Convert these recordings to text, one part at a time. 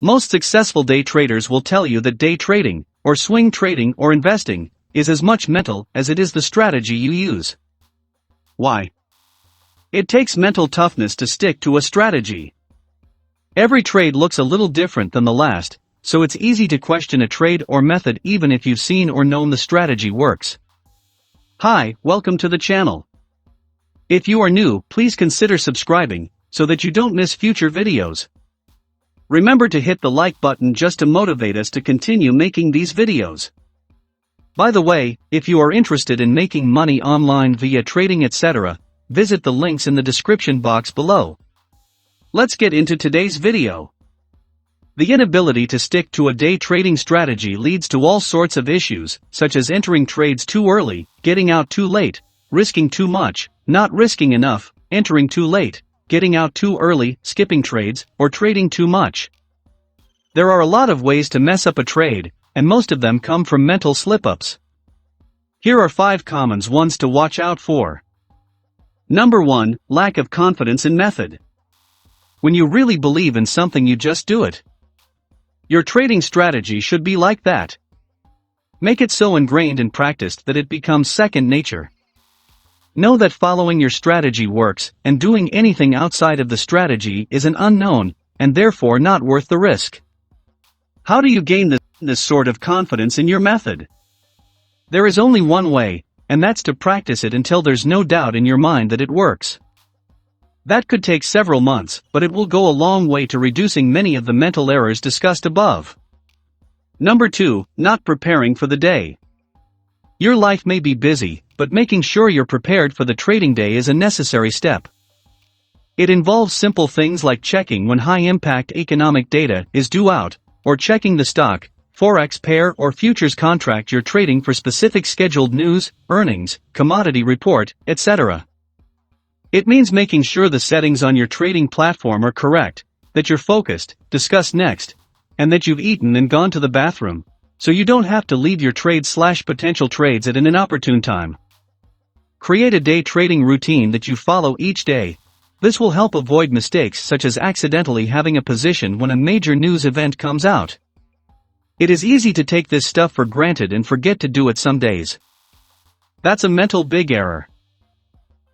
Most successful day traders will tell you that day trading, or swing trading or investing, is as much mental as it is the strategy you use. Why? It takes mental toughness to stick to a strategy. Every trade looks a little different than the last, so it's easy to question a trade or method even if you've seen or known the strategy works. Hi, welcome to the channel. If you are new, please consider subscribing, so that you don't miss future videos. Remember to hit the like button just to motivate us to continue making these videos. By the way, if you are interested in making money online via trading etc., visit the links in the description box below. Let's get into today's video. The inability to stick to a day trading strategy leads to all sorts of issues, such as entering trades too early, getting out too late, risking too much, not risking enough, entering too late, getting out too early, skipping trades, or trading too much. There are a lot of ways to mess up a trade, and most of them come from mental slip-ups. Here are 5 common ones to watch out for. Number 1, lack of confidence in method. When you really believe in something, you just do it. Your trading strategy should be like that. Make it so ingrained and practiced that it becomes second nature. Know that following your strategy works, and doing anything outside of the strategy is an unknown, and therefore not worth the risk. How do you gain this sort of confidence in your method? There is only one way, and that's to practice it until there's no doubt in your mind that it works. That could take several months, but it will go a long way to reducing many of the mental errors discussed above. Number 2, not preparing for the day. Your life may be busy, but making sure you're prepared for the trading day is a necessary step. It involves simple things like checking when high-impact economic data is due out, or checking the stock, Forex pair or futures contract you're trading for specific scheduled news, earnings, commodity report, etc. It means making sure the settings on your trading platform are correct, that you're focused, discuss next, and that you've eaten and gone to the bathroom, so you don't have to leave your trade/potential trades at an inopportune time. Create a day trading routine that you follow each day. This will help avoid mistakes such as accidentally having a position when a major news event comes out. It is easy to take this stuff for granted and forget to do it some days. That's a mental big error.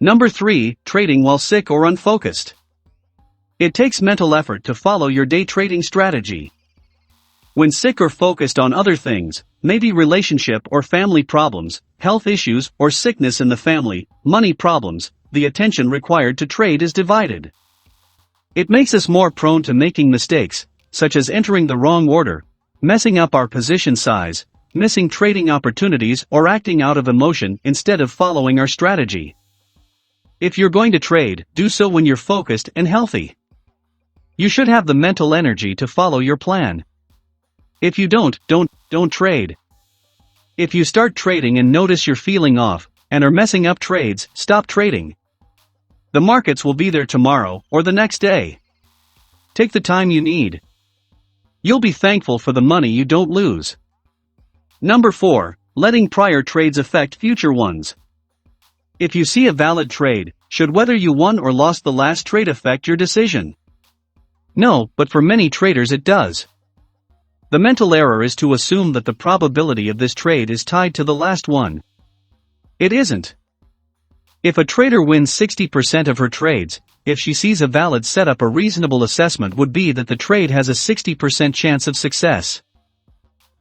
Number 3, trading while sick or unfocused. It takes mental effort to follow your day trading strategy. When sick or focused on other things, maybe relationship or family problems, health issues or sickness in the family, money problems, the attention required to trade is divided. It makes us more prone to making mistakes, such as entering the wrong order, messing up our position size, missing trading opportunities or acting out of emotion instead of following our strategy. If you're going to trade, do so when you're focused and healthy. You should have the mental energy to follow your plan. If you don't trade. If you start trading and notice you're feeling off, and are messing up trades, stop trading. The markets will be there tomorrow, or the next day. Take the time you need. You'll be thankful for the money you don't lose. Number 4, letting prior trades affect future ones. If you see a valid trade, should whether you won or lost the last trade affect your decision? No, but for many traders it does. The mental error is to assume that the probability of this trade is tied to the last one. It isn't. If a trader wins 60% of her trades, if she sees a valid setup, a reasonable assessment would be that the trade has a 60% chance of success.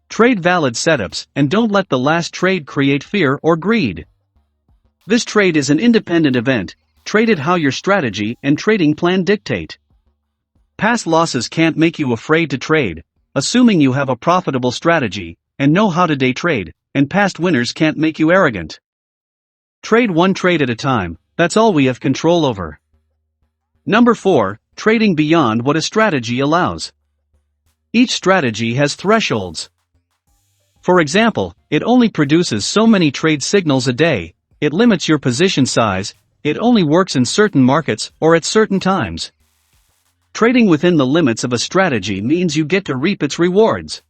Trade valid setups, and don't let the last trade create fear or greed. This trade is an independent event, trade it how your strategy and trading plan dictate. Past losses can't make you afraid to trade, assuming you have a profitable strategy, and know how to day trade, and past winners can't make you arrogant. Trade one trade at a time, that's all we have control over. Number 4, trading beyond what a strategy allows. Each strategy has thresholds. For example, it only produces so many trade signals a day, it limits your position size, it only works in certain markets or at certain times. Trading within the limits of a strategy means you get to reap its rewards.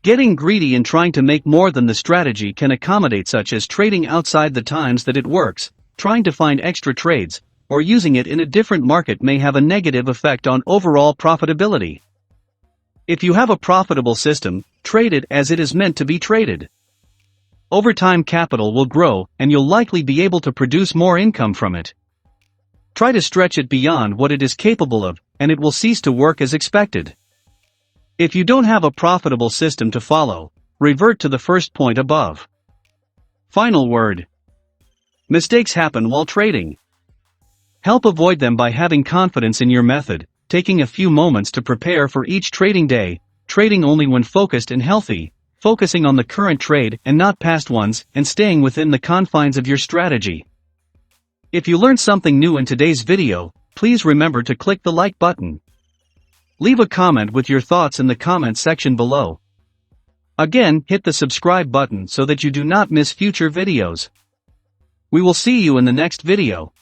Getting greedy and trying to make more than the strategy can accommodate, such as trading outside the times that it works, trying to find extra trades, or using it in a different market may have a negative effect on overall profitability. If you have a profitable system, trade it as it is meant to be traded. Over time, capital will grow, and you'll likely be able to produce more income from it. Try to stretch it beyond what it is capable of, and it will cease to work as expected. If you don't have a profitable system to follow, revert to the first point above. Final word. Mistakes happen while trading. Help avoid them by having confidence in your method, taking a few moments to prepare for each trading day, trading only when focused and healthy, focusing on the current trade and not past ones, and staying within the confines of your strategy. If you learned something new in today's video, please remember to click the like button. Leave a comment with your thoughts in the comment section below. Again, hit the subscribe button so that you do not miss future videos. We will see you in the next video.